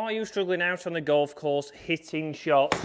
Are you struggling out on the golf course, hitting shots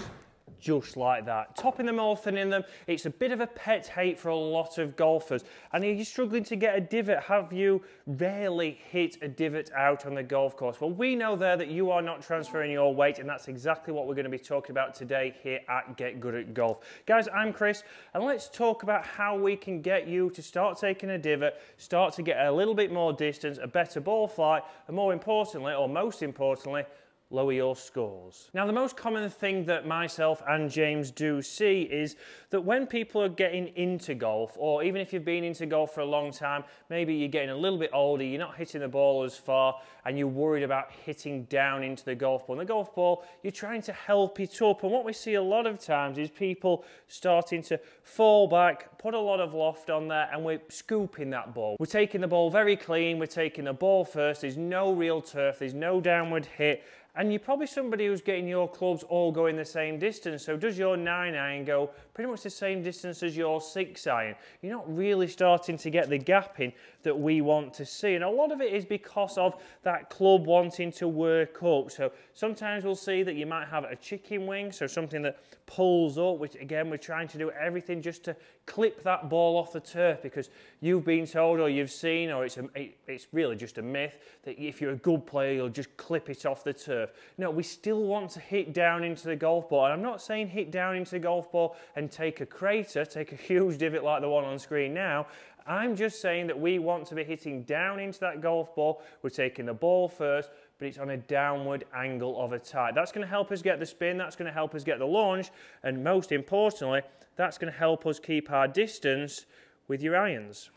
just like that? Topping them or thinning them, it's a bit of a pet hate for a lot of golfers. And are you struggling to get a divot? Have you rarely hit a divot out on the golf course? Well, we know there that you are not transferring your weight, and that's exactly what we're going to be talking about today here at Get Good at Golf. Guys, I'm Chris, and let's talk about how we can get you to start taking a divot, start to get a little bit more distance, a better ball flight, and more importantly, or most importantly, lower your scores. Now, the most common thing that myself and James do see is that when people are getting into golf, or even if you've been into golf for a long time, maybe you're getting a little bit older, you're not hitting the ball as far, and you're worried about hitting down into the golf ball. And the golf ball, you're trying to help it up. And what we see a lot of times is people starting to fall back, put a lot of loft on there, and we're scooping that ball. We're taking the ball very clean, we're taking the ball first, there's no real turf, there's no downward hit, and you're probably somebody who's getting your clubs all going the same distance. So does your 9-iron go pretty much the same distance as your 6-iron? You're not really starting to get the gap in that we want to see. And a lot of it is because of that club wanting to work up. So sometimes we'll see that you might have a chicken wing, so something that pulls up, which again, we're trying to do everything just to clip that ball off the turf, because you've been told or you've seen, or it's really just a myth, that if you're a good player, you'll just clip it off the turf. No, we still want to hit down into the golf ball. And I'm not saying hit down into the golf ball and take a crater, take a huge divot like the one on screen now. I'm just saying that we want to be hitting down into that golf ball. We're taking the ball first, but it's on a downward angle of attack. That's going to help us get the spin, that's going to help us get the launch, and most importantly, that's going to help us keep our distance with your irons.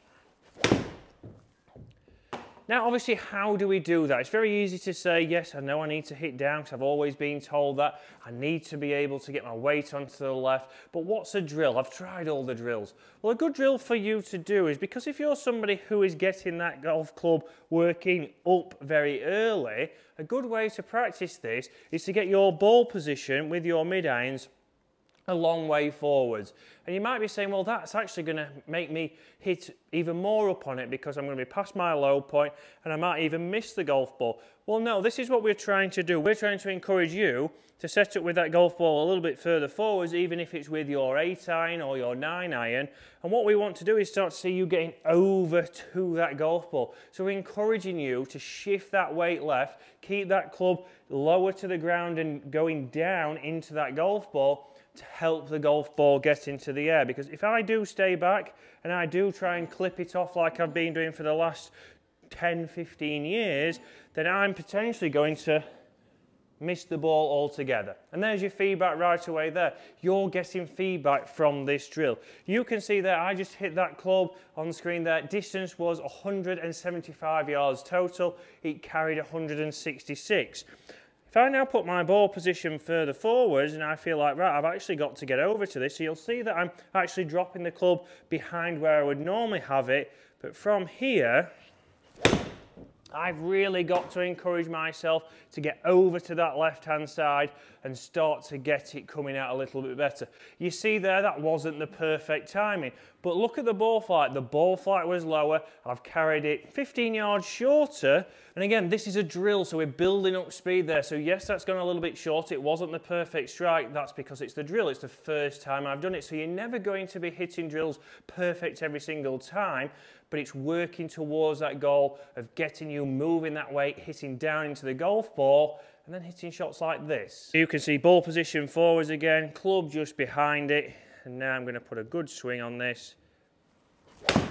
Now, obviously, how do we do that? It's very easy to say, yes, I know I need to hit down because I've always been told that. I need to be able to get my weight onto the left. But what's a drill? I've tried all the drills. Well, a good drill for you to do is, because if you're somebody who is getting that golf club working up very early, a good way to practice this is to get your ball position with your mid-irons a long way forwards. And you might be saying, well, that's actually going to make me hit even more up on it because I'm going to be past my low point and I might even miss the golf ball. Well, no, this is what we're trying to do. We're trying to encourage you to set up with that golf ball a little bit further forwards, even if it's with your 8-iron or your 9-iron. And what we want to do is start to see you getting over to that golf ball. So we're encouraging you to shift that weight left, keep that club lower to the ground and going down into that golf ball, to help the golf ball get into the air. Because if I do stay back and I do try and clip it off like I've been doing for the last 10, 15 years, then I'm potentially going to miss the ball altogether. And there's your feedback right away there. You're getting feedback from this drill. You can see there, I just hit that club on the screen there. Distance was 175 yards total. It carried 166. If I now put my ball position further forwards and I feel like, right, I've actually got to get over to this, so you'll see that I'm actually dropping the club behind where I would normally have it, but from here, I've really got to encourage myself to get over to that left-hand side and start to get it coming out a little bit better. You see there, that wasn't the perfect timing. But look at the ball flight. The ball flight was lower. I've carried it 15 yards shorter. And again, this is a drill, so we're building up speed there. So yes, that's gone a little bit short. It wasn't the perfect strike. That's because it's the drill. It's the first time I've done it. So you're never going to be hitting drills perfect every single time, but it's working towards that goal of getting you moving that weight, hitting down into the golf ball, and then hitting shots like this. You can see ball position forwards again, club just behind it, and now I'm going to put a good swing on this. And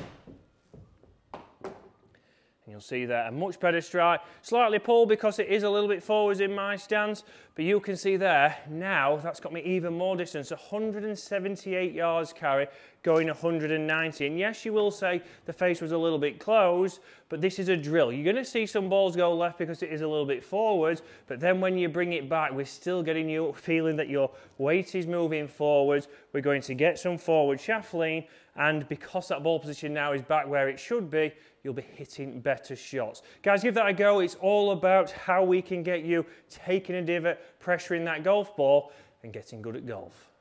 you'll see there a much better strike, slightly pulled because it is a little bit forwards in my stance, but you can see there, now that's got me even more distance, 178 yards carry, going 190. And yes, you will say the face was a little bit closed, but this is a drill. You're going to see some balls go left because it is a little bit forwards, but then when you bring it back, we're still getting you feeling that your weight is moving forwards. We're going to get some forward shaft lean, and because that ball position now is back where it should be, you'll be hitting better shots. Guys, give that a go. It's all about how we can get you taking a divot, pressuring that golf ball, and getting good at golf.